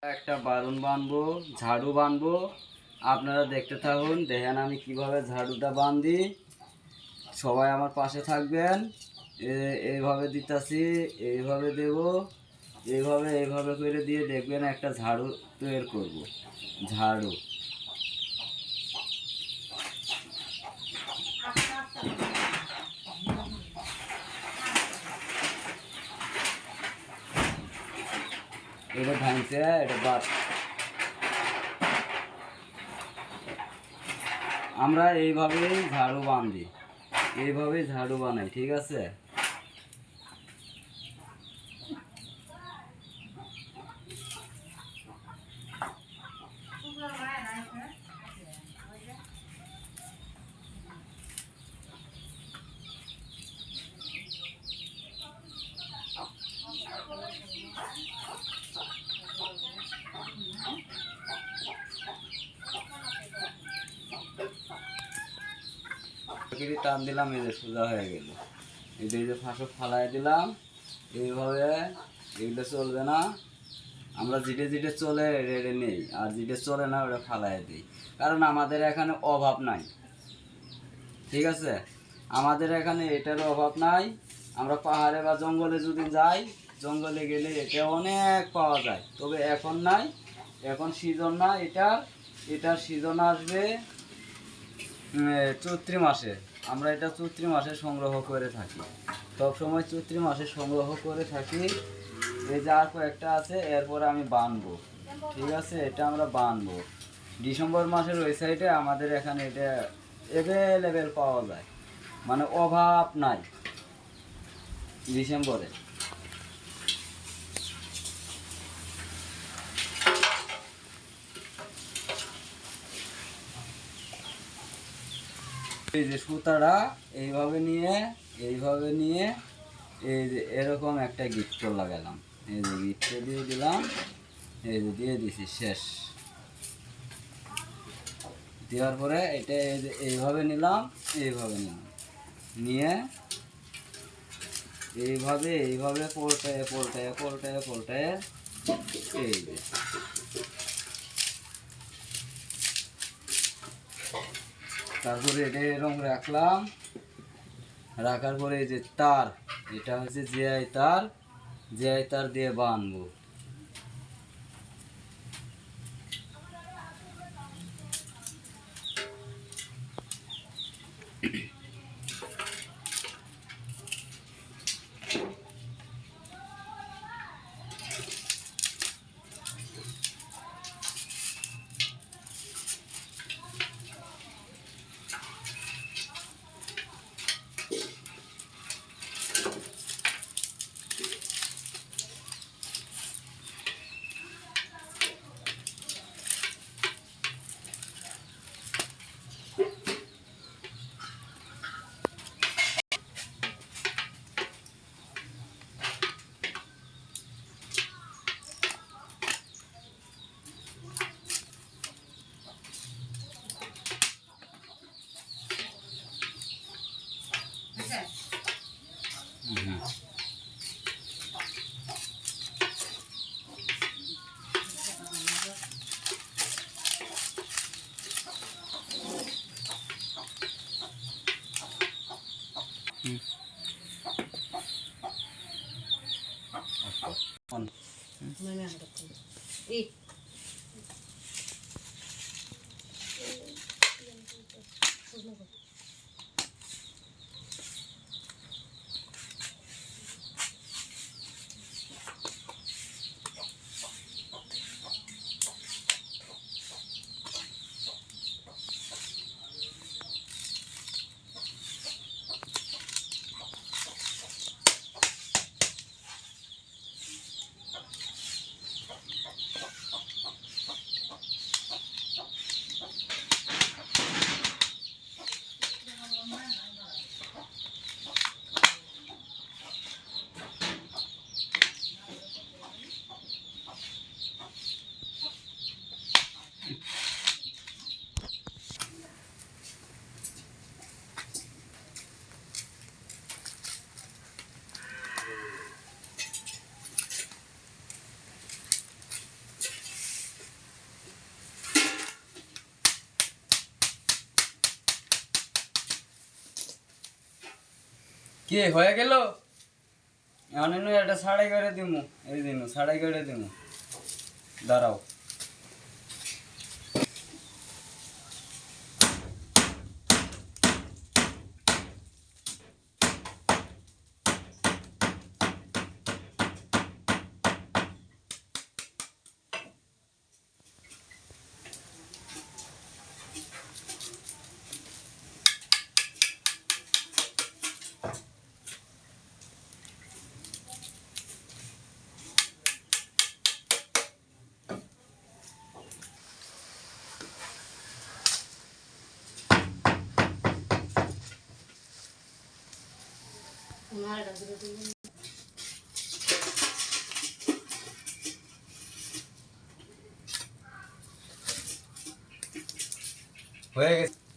একটা বারুন বানবো, ঝাড়ু বানবো। আপনারা দেখতে থাকুন, দেখেন আমি কিভাবে ঝাড়ুটা বান্ধি। সবাই আমার পাশে থাকবেন। এইভাবে দিতাছি, এইভাবে দেব, এইভাবে করে দিয়ে দেখবেন একটা ঝাড়ু তৈরি করব। ঝাড়ু এটা ভাঙছে, এটা বাদ। আমরা এইভাবেই ঝাড়ু বাঁধি, এইভাবেই ঝাড়ু বানাই, ঠিক আছে? টান দিলাম, এই যে সোজা হয়ে গেল। এই যে ফাঁসো ফালাই দিলাম। এইভাবে এগুলো চলবে না। আমরা যেটা যেটা চলে রেড়ে নেই, আর যেটা চলে না ওটা ফালাই দিই। কারণ আমাদের এখানে অভাব নাই, ঠিক আছে? আমাদের এখানে এটার অভাব নাই। আমরা পাহাড়ে বা জঙ্গলে যদি যাই, জঙ্গলে গেলে এটা অনেক পাওয়া যায়, তবে এখন নাই, এখন সিজন না এটার সিজন আসবে চৈত্র মাসে। আমরা এটা চৈত্র মাসে সংগ্রহ করে থাকি, সবসময় চৈত্র মাসে সংগ্রহ করে থাকি। এই যে আর কয়েকটা আছে, এরপরে আমি বানবো, ঠিক আছে? এটা আমরা বানবো ডিসেম্বর মাসের ওই সাইডে। আমাদের এখানে এটা অ্যাভেলেবেল পাওয়া যায়, মানে অভাব নাই ডিসেম্বরে। এই যে সুতাটা এইভাবে নিয়ে এই যে এরকম একটা গিট্ট লাগালাম। এই যে গিট্ট দিয়ে দিলাম, এই যে দিয়ে দিছি, শেষ। দেওয়ার পরে এটা এই যে এইভাবে নিলাম, নিয়ে এইভাবে পোল্টায় এই যে তারপরে এটা এরকম রাখলাম। রাখার পরে এই যে তার, এটা হচ্ছে জিআই তার দিয়ে বাঁধবো। কে হয়ে গেল? এখন একটা সাড়াই করে দিমু, এই দিন সাড়াই করে দিমু, দাঁড়াও। হয়ে গেছে।